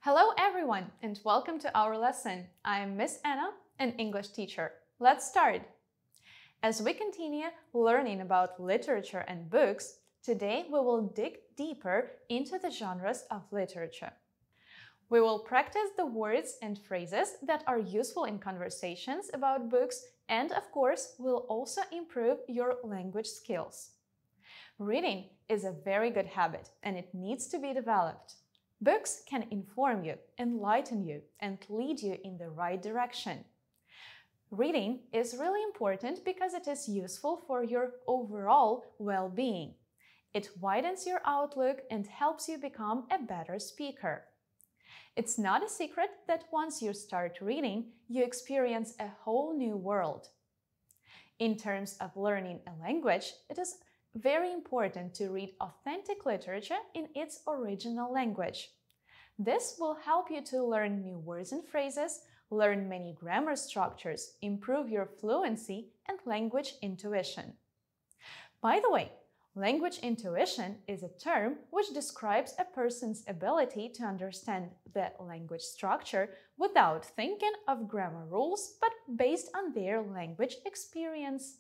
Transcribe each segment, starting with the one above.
Hello everyone and welcome to our lesson. I am Miss Anna, an English teacher. Let's start. As we continue learning about literature and books, today we will dig deeper into the genres of literature. We will practice the words and phrases that are useful in conversations about books, and of course, we'll also improve your language skills. Reading is a very good habit and it needs to be developed. Books can inform you, enlighten you, and lead you in the right direction. Reading is really important because it is useful for your overall well-being. It widens your outlook and helps you become a better speaker. It's not a secret that once you start reading, you experience a whole new world. In terms of learning a language, it is very important to read authentic literature in its original language. This will help you to learn new words and phrases, learn many grammar structures, improve your fluency and language intuition. By the way, language intuition is a term which describes a person's ability to understand the language structure without thinking of grammar rules, but based on their language experience.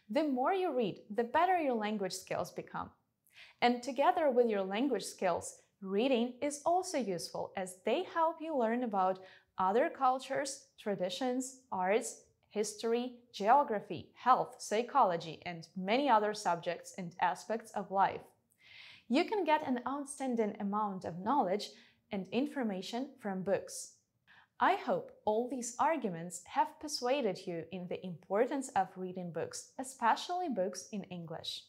The more you read, the better your language skills become. And together with your language skills, reading is also useful as they help you learn about other cultures, traditions, arts, history, geography, health, psychology, and many other subjects and aspects of life. You can get an outstanding amount of knowledge and information from books. I hope all these arguments have persuaded you in the importance of reading books, especially books in English.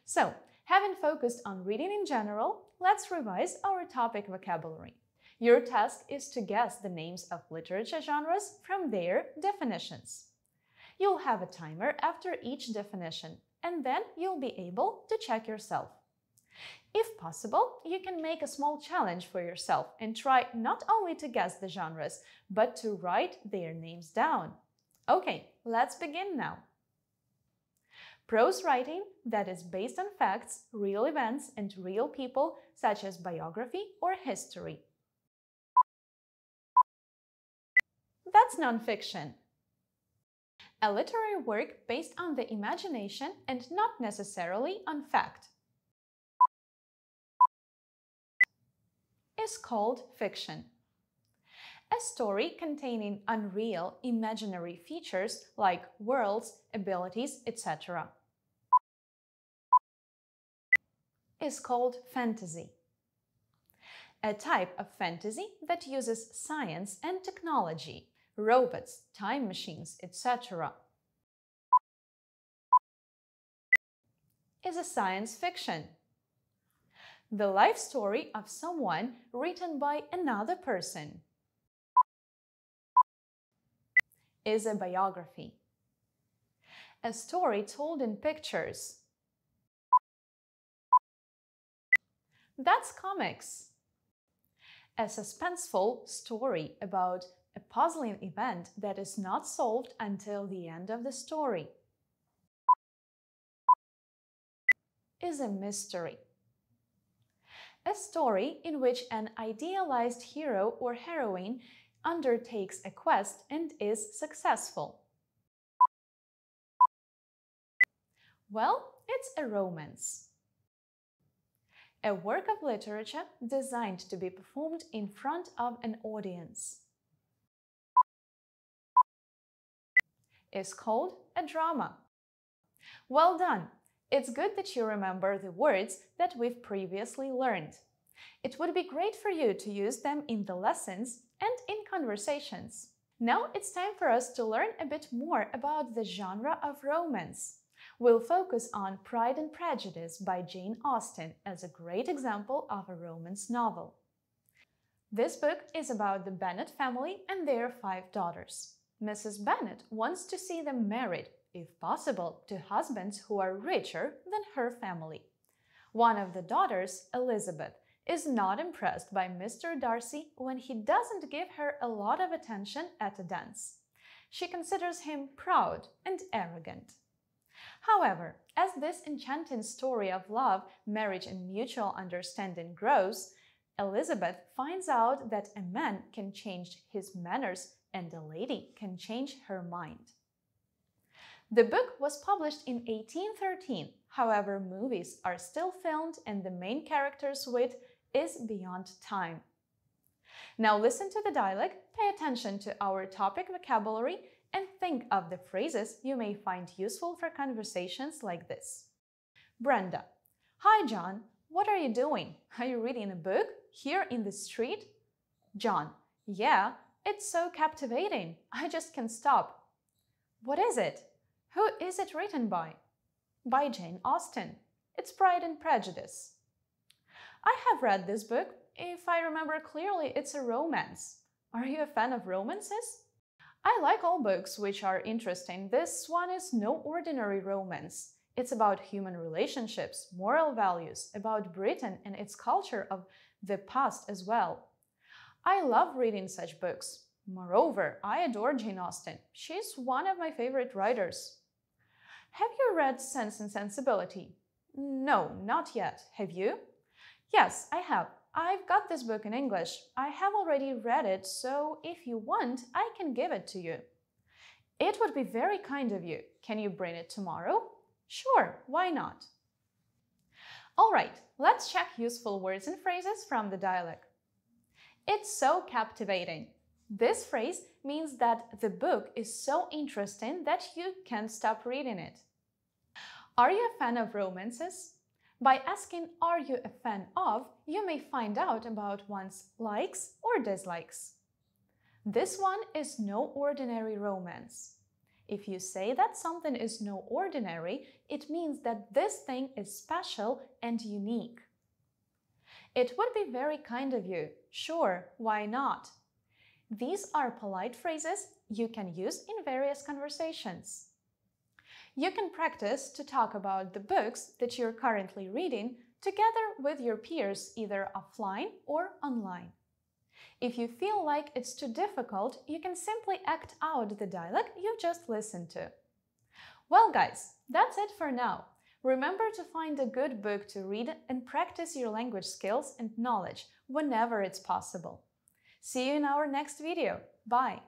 So, having focused on reading in general, let's revise our topic vocabulary. Your task is to guess the names of literature genres from their definitions. You'll have a timer after each definition, and then you'll be able to check yourself. If possible, you can make a small challenge for yourself and try not only to guess the genres, but to write their names down. Okay, let's begin now. Prose writing that is based on facts, real events, and real people, such as biography or history. That's nonfiction. A literary work based on the imagination and not necessarily on fact is called fiction. A story containing unreal, imaginary features like worlds, abilities, etc. is called fantasy. A type of fantasy that uses science and technology, robots, time machines, etc. is a science fiction. The life story of someone written by another person is a biography. A story told in pictures. That's comics. A suspenseful story about a puzzling event that is not solved until the end of the story is a mystery. A story in which an idealized hero or heroine undertakes a quest and is successful. Well, it's a romance. A work of literature designed to be performed in front of an audience is called a drama. Well done! It's good that you remember the words that we've previously learned. It would be great for you to use them in the lessons and in conversations. Now it's time for us to learn a bit more about the genre of romance. We'll focus on Pride and Prejudice by Jane Austen as a great example of a romance novel. This book is about the Bennet family and their 5 daughters. Mrs. Bennet wants to see them married, if possible, to husbands who are richer than her family. One of the daughters, Elizabeth, is not impressed by Mr. Darcy when he doesn't give her a lot of attention at a dance. She considers him proud and arrogant. However, as this enchanting story of love, marriage and mutual understanding grows, Elizabeth finds out that a man can change his manners and a lady can change her mind. The book was published in 1813, however, movies are still filmed and the main character's wit is beyond time. Now listen to the dialogue, pay attention to our topic vocabulary, and think of the phrases you may find useful for conversations like this. Brenda: Hi John, what are you doing? Are you reading a book here in the street? John: Yeah, it's so captivating. I just can't stop. What is it? Who is it written by? By Jane Austen. It's Pride and Prejudice. I have read this book. If I remember clearly, it's a romance. Are you a fan of romances? I like all books which are interesting. This one is no ordinary romance. It's about human relationships, moral values, about Britain and its culture of the past as well. I love reading such books. Moreover, I adore Jane Austen. She's one of my favorite writers. Have you read Sense and Sensibility? No, not yet. Have you? Yes, I have. I've got this book in English. I have already read it, so if you want, I can give it to you. It would be very kind of you. Can you bring it tomorrow? Sure, why not? All right, let's check useful words and phrases from the dialogue. It's so captivating. This phrase means that the book is so interesting that you can't stop reading it. Are you a fan of romances? By asking, are you a fan of, you may find out about one's likes or dislikes. This one is no ordinary romance. If you say that something is no ordinary, it means that this thing is special and unique. It would be very kind of you. Sure, why not? These are polite phrases you can use in various conversations. You can practice to talk about the books that you're currently reading together with your peers either offline or online. If you feel like it's too difficult, you can simply act out the dialogue you've just listened to. Well guys, that's it for now. Remember to find a good book to read and practice your language skills and knowledge whenever it's possible. See you in our next video. Bye!